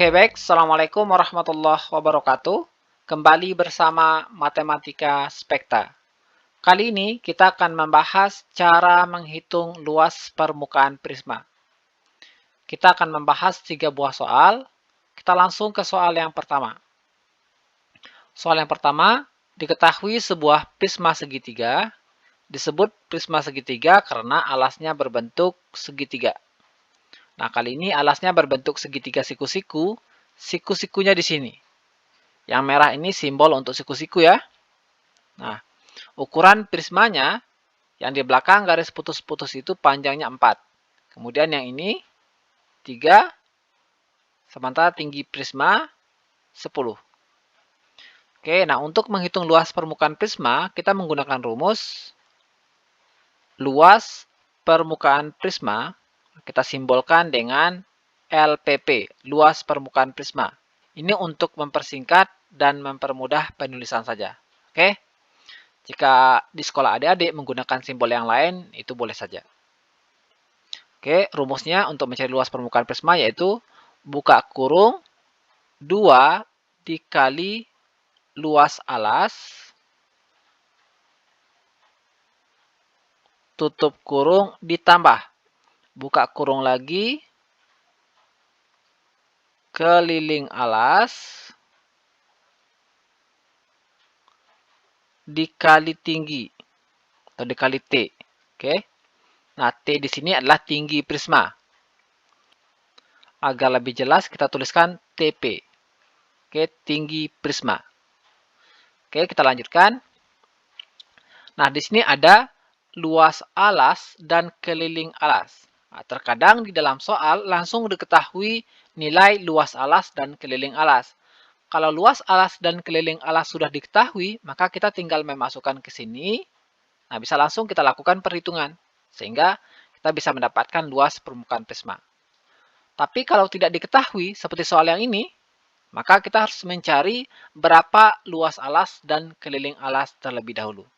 Oke, baik. Assalamualaikum warahmatullahi wabarakatuh. Kembali bersama Matematika Spekta. Kali ini kita akan membahas cara menghitung luas permukaan prisma. Kita akan membahas 3 buah soal. Kita langsung ke soal yang pertama. Soal yang pertama, diketahui sebuah prisma segitiga disebut prisma segitiga karena alasnya berbentuk segitiga. Nah, kali ini alasnya berbentuk segitiga siku-siku. Siku-sikunya di sini. Yang merah ini simbol untuk siku-siku ya. Nah, ukuran prismanya yang di belakang garis putus-putus itu panjangnya 4. Kemudian yang ini 3, sementara tinggi prisma 10. Oke, nah untuk menghitung luas permukaan prisma, kita menggunakan rumus luas permukaan prisma. Kita simbolkan dengan LPP, luas permukaan prisma. Ini untuk mempersingkat dan mempermudah penulisan saja. Oke? Jika di sekolah adik-adik menggunakan simbol yang lain, itu boleh saja. Oke, rumusnya untuk mencari luas permukaan prisma yaitu buka kurung 2 dikali luas alas, tutup kurung ditambah, buka kurung lagi, keliling alas, dikali tinggi, atau dikali T. Oke. Nah, T di sini adalah tinggi prisma. Agar lebih jelas, kita tuliskan TP. Oke, tinggi prisma. Oke, kita lanjutkan. Nah, di sini ada luas alas dan keliling alas. Nah, terkadang di dalam soal langsung diketahui nilai luas alas dan keliling alas. Kalau luas alas dan keliling alas sudah diketahui, maka kita tinggal memasukkan ke sini. Nah, bisa langsung kita lakukan perhitungan. Sehingga kita bisa mendapatkan luas permukaan prisma. Tapi kalau tidak diketahui, seperti soal yang ini, maka kita harus mencari berapa luas alas dan keliling alas terlebih dahulu.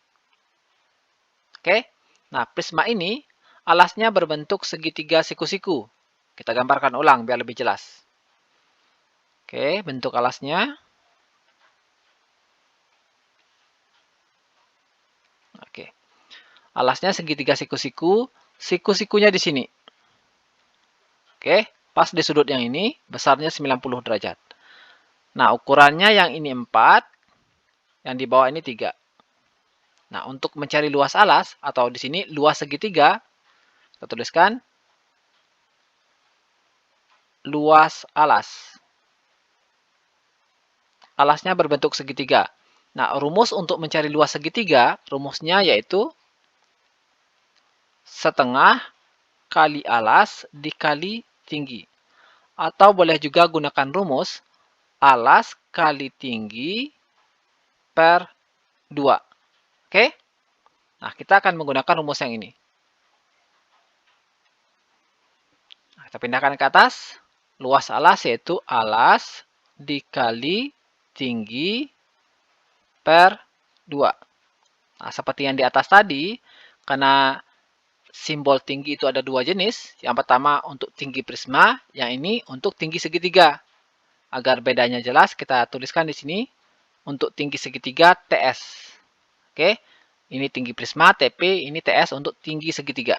Oke, nah prisma ini alasnya berbentuk segitiga siku-siku. Kita gambarkan ulang biar lebih jelas. Oke, bentuk alasnya. Oke, alasnya segitiga siku-siku. Siku-sikunya di sini. Oke, pas di sudut yang ini, besarnya 90 derajat. Nah, ukurannya yang ini 4, yang di bawah ini 3. Nah, untuk mencari luas alas, atau di sini luas segitiga, kita tuliskan luas alas. Alasnya berbentuk segitiga. Nah, rumus untuk mencari luas segitiga, rumusnya yaitu setengah kali alas dikali tinggi. Atau boleh juga gunakan rumus alas kali tinggi per 2. Oke? Nah, kita akan menggunakan rumus yang ini. Nah, kita pindahkan ke atas. Luas alas yaitu alas dikali tinggi per 2. Nah, seperti yang di atas tadi, karena simbol tinggi itu ada 2 jenis. Yang pertama untuk tinggi prisma, yang ini untuk tinggi segitiga. Agar bedanya jelas, kita tuliskan di sini untuk tinggi segitiga TS. Oke, ini tinggi prisma, TP, ini TS untuk tinggi segitiga.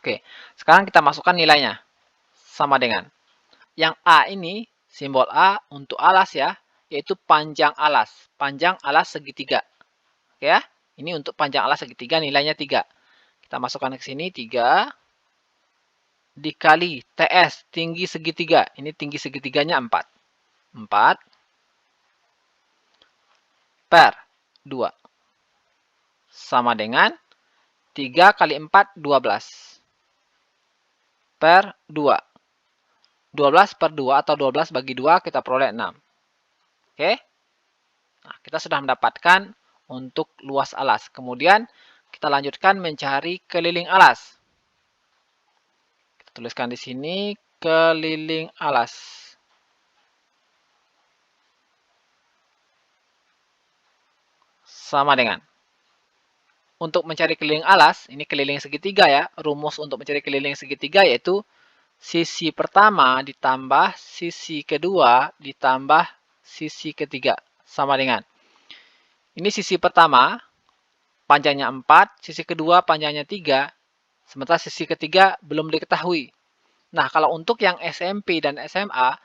Oke, sekarang kita masukkan nilainya. Sama dengan yang A ini, simbol A untuk alas ya, yaitu panjang alas. Panjang alas segitiga. Oke ya, ini untuk panjang alas segitiga nilainya 3. Kita masukkan ke sini 3 dikali TS, tinggi segitiga. Ini tinggi segitiganya 4. 4 per 2. Sama dengan 3 kali 4, 12. Per 2. 12 per 2 atau 12 bagi 2 kita peroleh 6. Oke. Nah, kita sudah mendapatkan untuk luas alas. Kemudian kita lanjutkan mencari keliling alas. Kita tuliskan di sini keliling alas. Sama dengan untuk mencari keliling alas, ini keliling segitiga ya. Rumus untuk mencari keliling segitiga yaitu sisi pertama ditambah sisi kedua ditambah sisi ketiga. Sama dengan. Ini sisi pertama, panjangnya 4, sisi kedua panjangnya 3, sementara sisi ketiga belum diketahui. Nah, kalau untuk yang SMP dan SMA,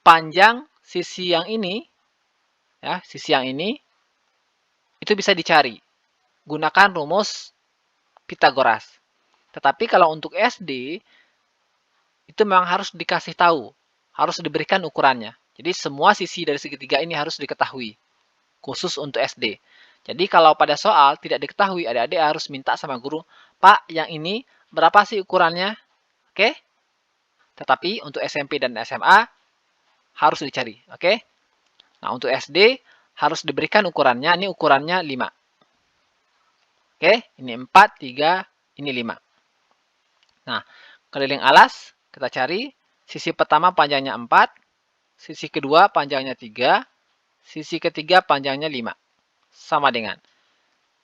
panjang sisi yang ini, ya, sisi yang ini, itu bisa dicari. Gunakan rumus Pitagoras. Tetapi kalau untuk SD, itu memang harus dikasih tahu. Harus diberikan ukurannya. Jadi semua sisi dari segitiga ini harus diketahui. Khusus untuk SD. Jadi kalau pada soal tidak diketahui, adik-adik harus minta sama guru, Pak, yang ini berapa sih ukurannya? Oke? Tetapi untuk SMP dan SMA harus dicari. Oke? Nah, untuk SD harus diberikan ukurannya. Ini ukurannya 5. Oke? Ini 4, 3, ini 5. Nah, keliling alas kita cari. Sisi pertama panjangnya 4, sisi kedua panjangnya 3, sisi ketiga panjangnya 5. Sama dengan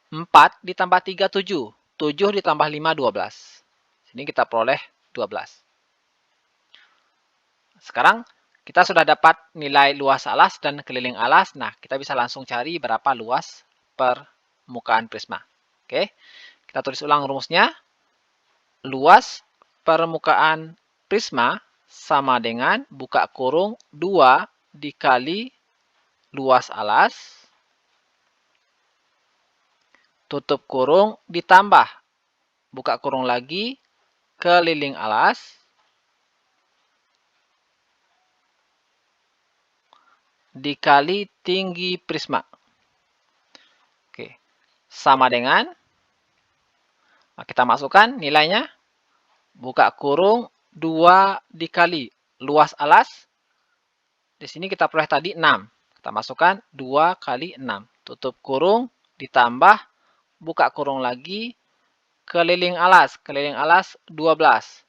4 ditambah 3, 7. 7 ditambah 5, 12. Sini kita peroleh 12. Sekarang kita sudah dapat nilai luas alas dan keliling alas. Nah, kita bisa langsung cari berapa luas permukaan prisma. Oke, kita tulis ulang rumusnya. Luas permukaan prisma sama dengan buka kurung 2 dikali luas alas, tutup kurung ditambah, buka kurung lagi, keliling alas, dikali tinggi prisma. Oke, sama dengan, nah kita masukkan nilainya, buka kurung 2 dikali luas alas, di sini kita peroleh tadi 6. Kita masukkan 2 kali 6. Tutup kurung ditambah, buka kurung lagi, keliling alas. Keliling alas 12.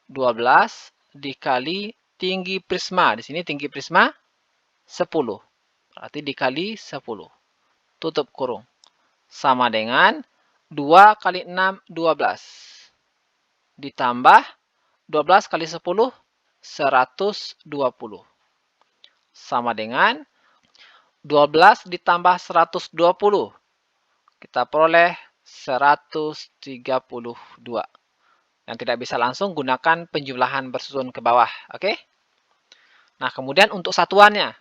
12 dikali tinggi prisma. Di sini tinggi prisma 10. Berarti dikali 10. Tutup kurung. Sama dengan 2 kali 6, 12. Ditambah 12 kali 10, 120. Sama dengan 12 ditambah 120. Kita peroleh 132. Yang tidak bisa langsung gunakan penjumlahan bersusun ke bawah. Oke? Nah, kemudian untuk satuannya.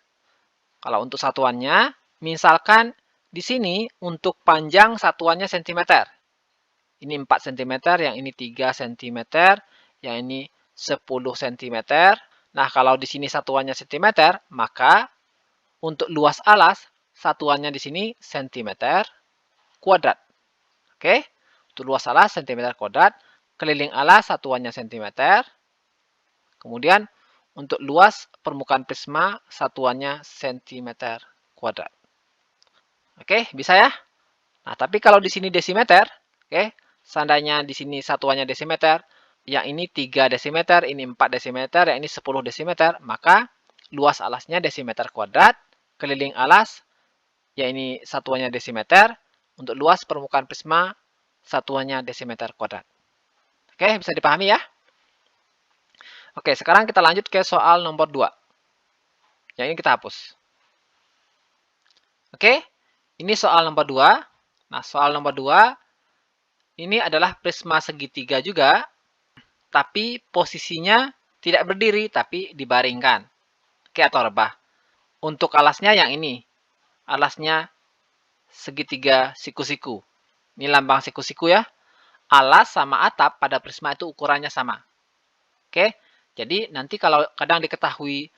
Kalau untuk satuannya, misalkan di sini untuk panjang satuannya cm. Ini 4 cm, yang ini 3 cm, yang ini 10 cm. Nah, kalau di sini satuannya cm, maka untuk luas alas, satuannya di sini cm kuadrat. Oke? Untuk luas alas cm kuadrat, keliling alas satuannya cm. Kemudian untuk luas permukaan prisma satuannya cm kuadrat. Oke, bisa ya? Nah, tapi kalau di sini desimeter, oke, seandainya di sini satuannya desimeter, yang ini 3 desimeter, ini 4 desimeter, yang ini 10 desimeter, maka luas alasnya desimeter kuadrat, keliling alas, yang ini satuannya desimeter, untuk luas permukaan prisma satuannya desimeter kuadrat. Oke, bisa dipahami ya? Oke, sekarang kita lanjut ke soal nomor 2. Yang ini kita hapus. Oke, ini soal nomor 2. Nah, soal nomor 2, ini adalah prisma segitiga juga, tapi posisinya tidak berdiri, tapi dibaringkan. Oke, atau rebah. Untuk alasnya yang ini. Alasnya segitiga siku-siku. Ini lambang siku-siku ya. Alas sama atap pada prisma itu ukurannya sama. Oke, jadi nanti kalau kadang diketahui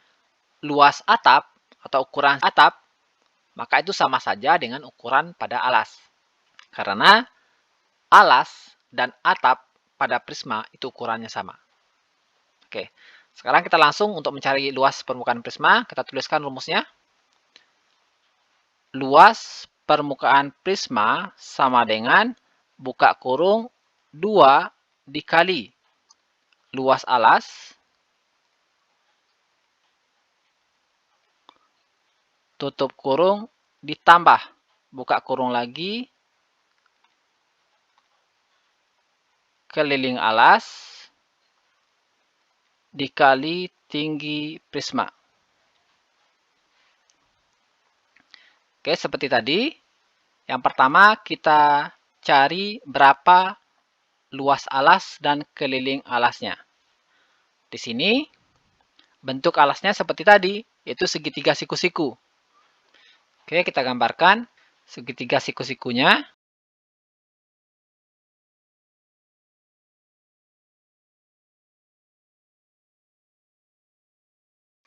luas atap atau ukuran atap, maka itu sama saja dengan ukuran pada alas. Karena alas dan atap pada prisma itu ukurannya sama. Oke, sekarang kita langsung untuk mencari luas permukaan prisma, kita tuliskan rumusnya. Luas permukaan prisma sama dengan buka kurung 2 dikali luas alas, tutup kurung, ditambah, buka kurung lagi, keliling alas, dikali tinggi prisma. Oke, seperti tadi. Yang pertama, kita cari berapa luas alas dan keliling alasnya. Di sini, bentuk alasnya seperti tadi, yaitu segitiga siku-siku. Oke, kita gambarkan segitiga siku-sikunya.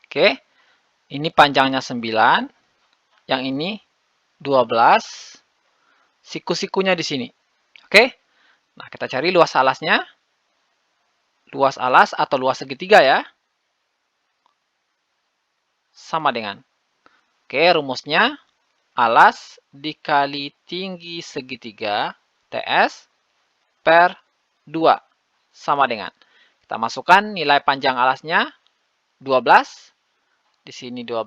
Oke, ini panjangnya 9, yang ini 12, siku-sikunya di sini. Oke, nah kita cari luas alasnya. Luas alas atau luas segitiga ya. Sama dengan. Oke, rumusnya alas dikali tinggi segitiga TS per 2 sama dengan. Kita masukkan nilai panjang alasnya 12. Di sini 12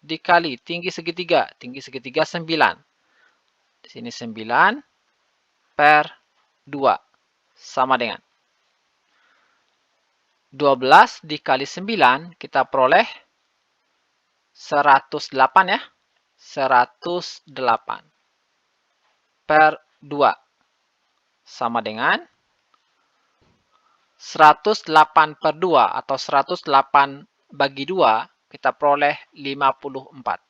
dikali tinggi segitiga. Tinggi segitiga 9. Di sini 9 per 2 sama dengan 12 dikali 9 kita peroleh 108 ya. 108 per 2 sama dengan 108 per 2 atau 108 bagi 2 kita peroleh 54.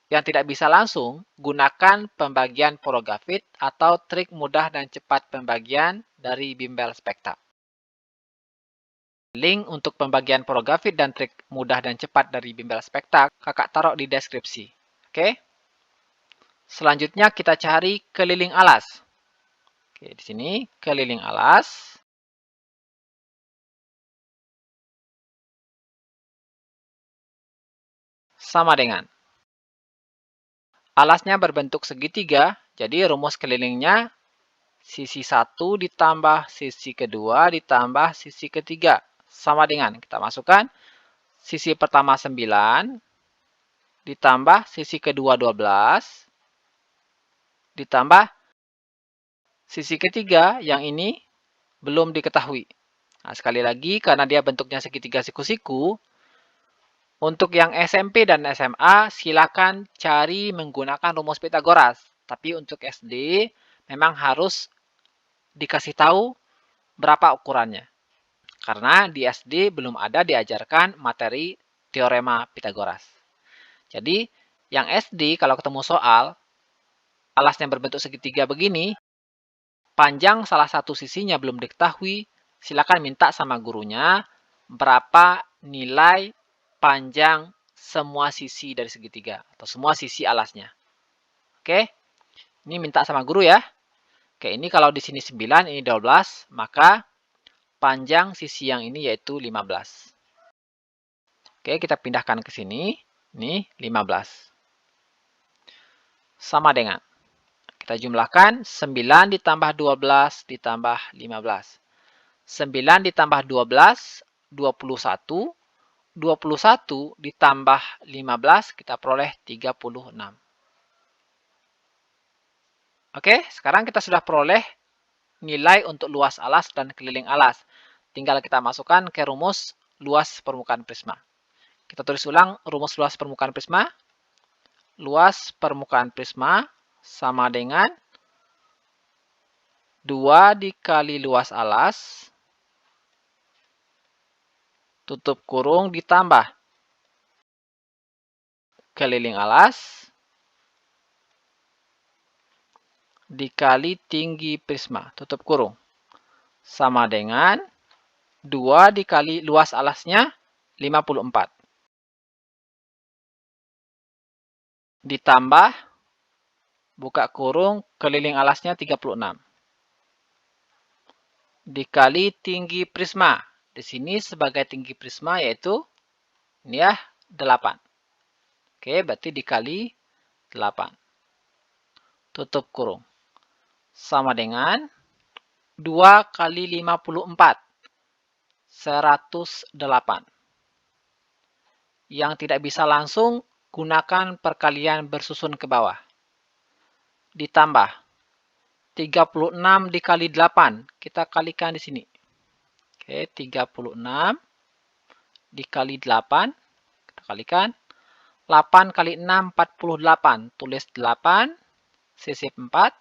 Yang tidak bisa langsung, gunakan pembagian Porogafit atau trik mudah dan cepat pembagian dari bimbel Spekta. Link untuk pembagian Porogafit dan trik mudah dan cepat dari bimbel Spekta kakak taruh di deskripsi. Oke? Selanjutnya kita cari keliling alas. Oke, di sini keliling alas. Sama dengan. Alasnya berbentuk segitiga, jadi rumus kelilingnya sisi 1 ditambah sisi kedua ditambah sisi ketiga. Sama dengan, kita masukkan sisi pertama 9, ditambah sisi kedua 12, ditambah sisi ketiga yang ini belum diketahui. Nah, sekali lagi, karena dia bentuknya segitiga siku-siku, untuk yang SMP dan SMA, silakan cari menggunakan rumus Pitagoras. Tapi untuk SD, memang harus dikasih tahu berapa ukurannya. Karena di SD belum ada diajarkan materi teorema Pitagoras. Jadi, yang SD kalau ketemu soal, alasnya berbentuk segitiga begini, panjang salah satu sisinya belum diketahui, silakan minta sama gurunya berapa nilai panjang semua sisi dari segitiga atau semua sisi alasnya. Oke, ini minta sama guru ya. Oke, ini kalau di sini 9, ini 12, maka panjang sisi yang ini yaitu 15. Oke, kita pindahkan ke sini. Ini 15. Sama dengan. Kita jumlahkan 9 ditambah 12 ditambah 15. 9 ditambah 12, 21. 21 ditambah 15, kita peroleh 36. Oke, sekarang kita sudah peroleh nilai untuk luas alas dan keliling alas. Tinggal kita masukkan ke rumus luas permukaan prisma. Kita tulis ulang rumus luas permukaan prisma. Luas permukaan prisma sama dengan 2 dikali luas alas, tutup kurung ditambah keliling alas, dikali tinggi prisma, tutup kurung. Sama dengan 2 dikali luas alasnya 54. Ditambah, buka kurung, keliling alasnya 36. Dikali tinggi prisma. Di sini sebagai tinggi prisma yaitu, ini ya, 8. Oke, berarti dikali 8. Tutup kurung. Sama dengan 2 kali 54. 108. Yang tidak bisa langsung, gunakan perkalian bersusun ke bawah. Ditambah 36 dikali 8. Kita kalikan di sini. Oke, 36 dikali 8. Kita kalikan. 8 kali 6, 48. Tulis 8, sisip 4.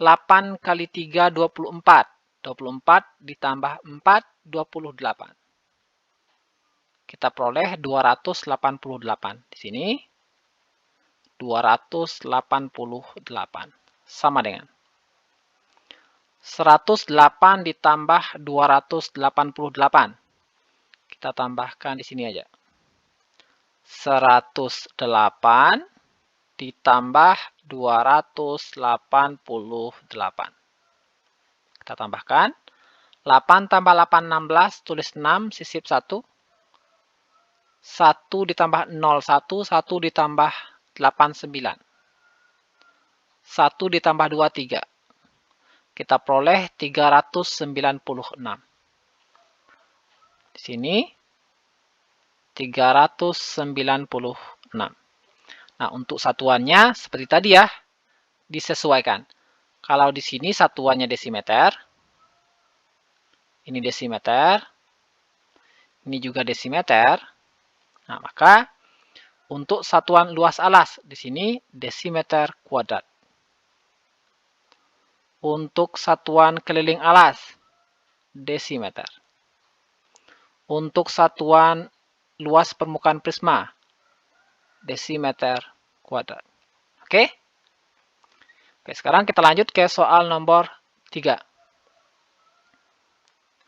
8 kali 3, 24. 24 ditambah 4, 28. Kita peroleh 288. Di sini 288 sama dengan 108 ditambah 288. Kita tambahkan di sini aja. 108 ditambah 288. Kita tambahkan. 8 tambah 8, 16. Tulis 6, sisip 1. 1 ditambah 0, 1. 1 ditambah 8, 9. 1 ditambah 2, 3. Kita peroleh 396. Di sini 396. Nah, untuk satuannya seperti tadi ya, disesuaikan. Kalau di sini satuannya desimeter, ini desimeter, ini juga desimeter. Nah, maka untuk satuan luas alas, di sini desimeter kuadrat. Untuk satuan keliling alas, desimeter. Untuk satuan luas permukaan prisma, desimeter kuadrat. Oke? Oke, sekarang kita lanjut ke soal nomor 3.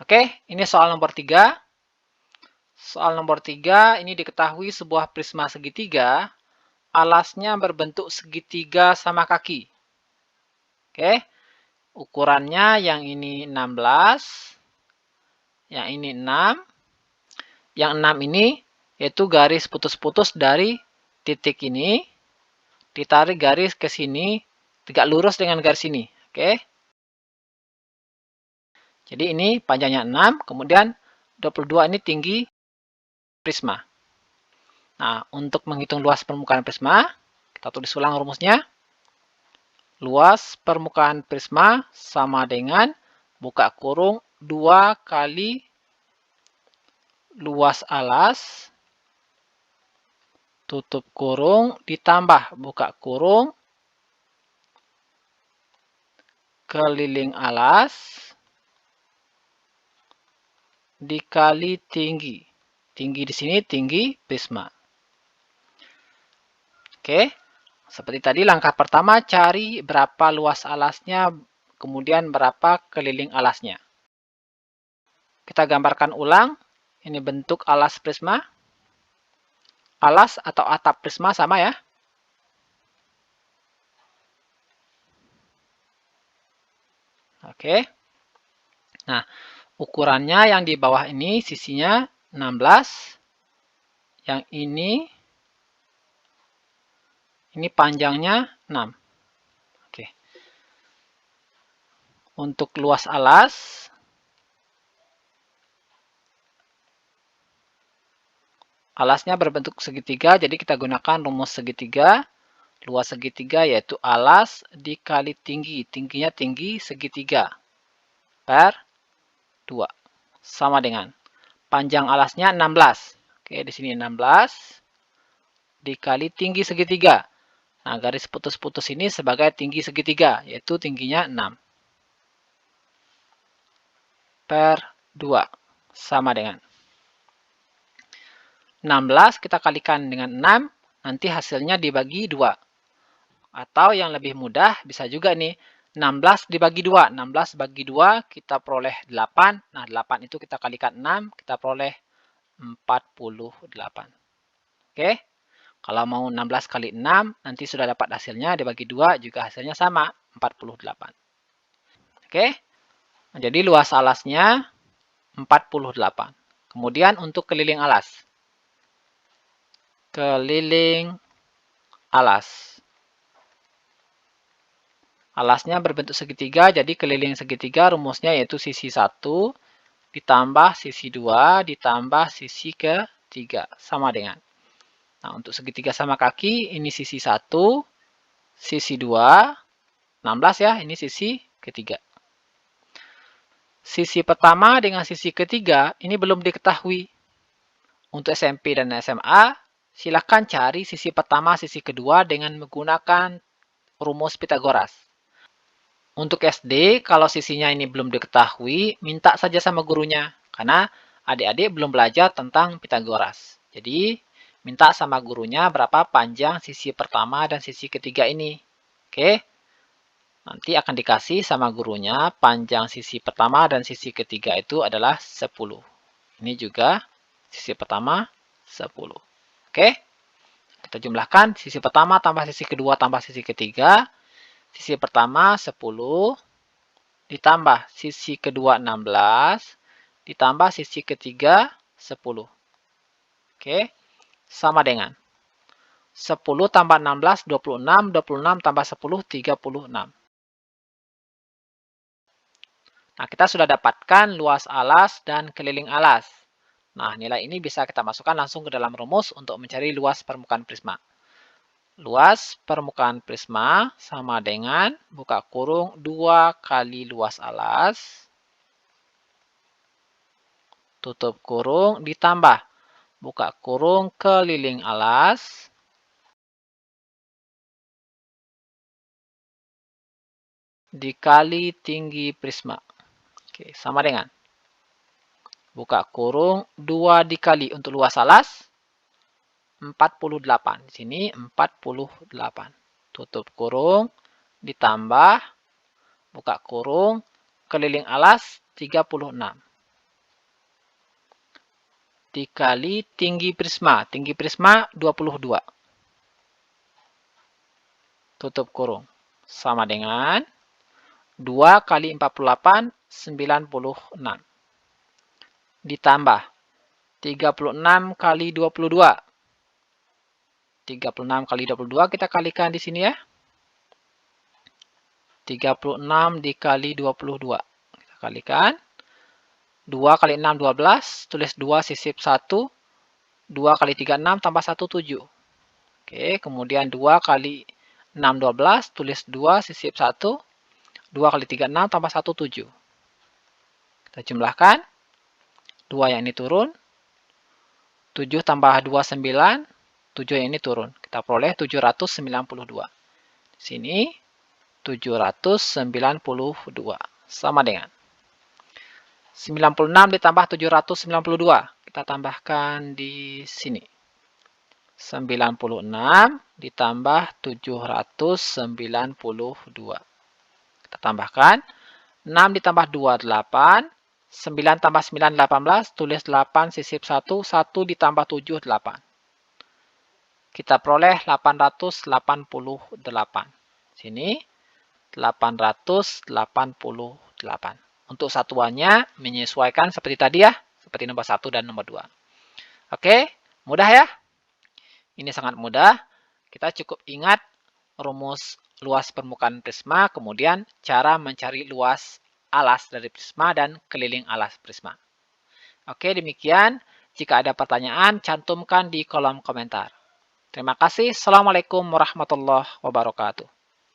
Oke, ini soal nomor 3. Soal nomor 3, ini diketahui sebuah prisma segitiga, alasnya berbentuk segitiga sama kaki. Oke, ukurannya yang ini 16, yang ini 6. Yang 6 ini yaitu garis putus-putus dari titik ini, ditarik garis ke sini, tegak lurus dengan garis ini. Oke. Jadi ini panjangnya 6, kemudian 22 ini tinggi prisma. Nah, untuk menghitung luas permukaan prisma, kita tulis ulang rumusnya. Luas permukaan prisma sama dengan buka kurung 2 kali luas alas, tutup kurung, ditambah buka kurung, keliling alas, dikali tinggi. Tinggi di sini tinggi prisma. Oke, seperti tadi langkah pertama cari berapa luas alasnya, kemudian berapa keliling alasnya. Kita gambarkan ulang. Ini bentuk alas prisma. Alas atau atap prisma sama ya. Oke. Nah, ukurannya yang di bawah ini sisinya 16. Yang ini panjangnya 6. Oke. Untuk luas alas, alasnya berbentuk segitiga, jadi kita gunakan rumus segitiga. Luas segitiga yaitu alas dikali tinggi. Tingginya tinggi segitiga per 2. Sama dengan panjang alasnya 16. Oke, di sini 16 dikali tinggi segitiga. Nah, garis putus-putus ini sebagai tinggi segitiga, yaitu tingginya 6 per 2. Sama dengan 16 kita kalikan dengan 6, nanti hasilnya dibagi 2. Atau yang lebih mudah, bisa juga nih, 16 dibagi 2. 16 bagi 2, kita peroleh 8. Nah, 8 itu kita kalikan 6, kita peroleh 48. Oke? Kalau mau 16 kali 6, nanti sudah dapat hasilnya, dibagi 2, juga hasilnya sama, 48. Oke? Nah, jadi luas alasnya 48. Kemudian untuk keliling alas. Keliling alas. Alasnya berbentuk segitiga, jadi keliling segitiga rumusnya yaitu sisi 1 ditambah sisi 2 ditambah sisi ketiga. Sama dengan. Nah, untuk segitiga sama kaki, ini sisi 1, sisi 2, 16 ya, ini sisi ketiga. Sisi pertama dengan sisi ketiga ini belum diketahui. Untuk SMP dan SMA, silakan cari sisi pertama, sisi kedua dengan menggunakan rumus Pythagoras. Untuk SD, kalau sisinya ini belum diketahui, minta saja sama gurunya. Karena adik-adik belum belajar tentang Pythagoras. Jadi, minta sama gurunya berapa panjang sisi pertama dan sisi ketiga ini. Oke, nanti akan dikasih sama gurunya panjang sisi pertama dan sisi ketiga itu adalah 10. Ini juga sisi pertama 10. Oke, kita jumlahkan sisi pertama tambah sisi kedua tambah sisi ketiga. Sisi pertama 10. Ditambah sisi kedua 16, ditambah sisi ketiga 10. Oke, sama dengan 10 tambah 16, 26, 26 tambah 10, 36. Nah, kita sudah dapatkan luas alas dan keliling alas. Nah, nilai ini bisa kita masukkan langsung ke dalam rumus untuk mencari luas permukaan prisma. Luas permukaan prisma sama dengan buka kurung 2 kali luas alas tutup kurung ditambah buka kurung keliling alas dikali tinggi prisma. Oke, sama dengan buka kurung 2 dikali untuk luas alas 48. Di sini 48. Tutup kurung ditambah buka kurung keliling alas 36. Dikali tinggi prisma. Tinggi prisma 22. Tutup kurung. Sama dengan 2 kali 48, 96. Ditambah 36 kali 22. 36 kali 22 kita kalikan di sini ya. 36 dikali 22. Kita kalikan. 2 kali 6, 12. Tulis 2 sisip 1. 2 kali 3, 6. Tambah 1, 7. Oke, kemudian 2 kali 6, 12. Tulis 2 sisip 1. 2 kali 3, 6. Tambah 1, 7. Kita jumlahkan. 2 yang ini turun. 7 tambah 2, 9. 7 yang ini turun. Kita peroleh 792. Di sini 792. Sama dengan 96 ditambah 792. Kita tambahkan di sini. 96 ditambah 792. Kita tambahkan. 6 ditambah 2, 8. 9 tambah 9, 18. Tulis 8 sisip 1. 1 ditambah 7, 8. Kita peroleh 888. Sini 888. Untuk satuannya menyesuaikan seperti tadi ya, seperti nomor 1 dan nomor 2. Oke, mudah ya? Ini sangat mudah. Kita cukup ingat rumus luas permukaan prisma, kemudian cara mencari luas alas dari prisma dan keliling alas prisma. Oke, demikian. Jika ada pertanyaan, cantumkan di kolom komentar. Terima kasih. Assalamualaikum warahmatullahi wabarakatuh.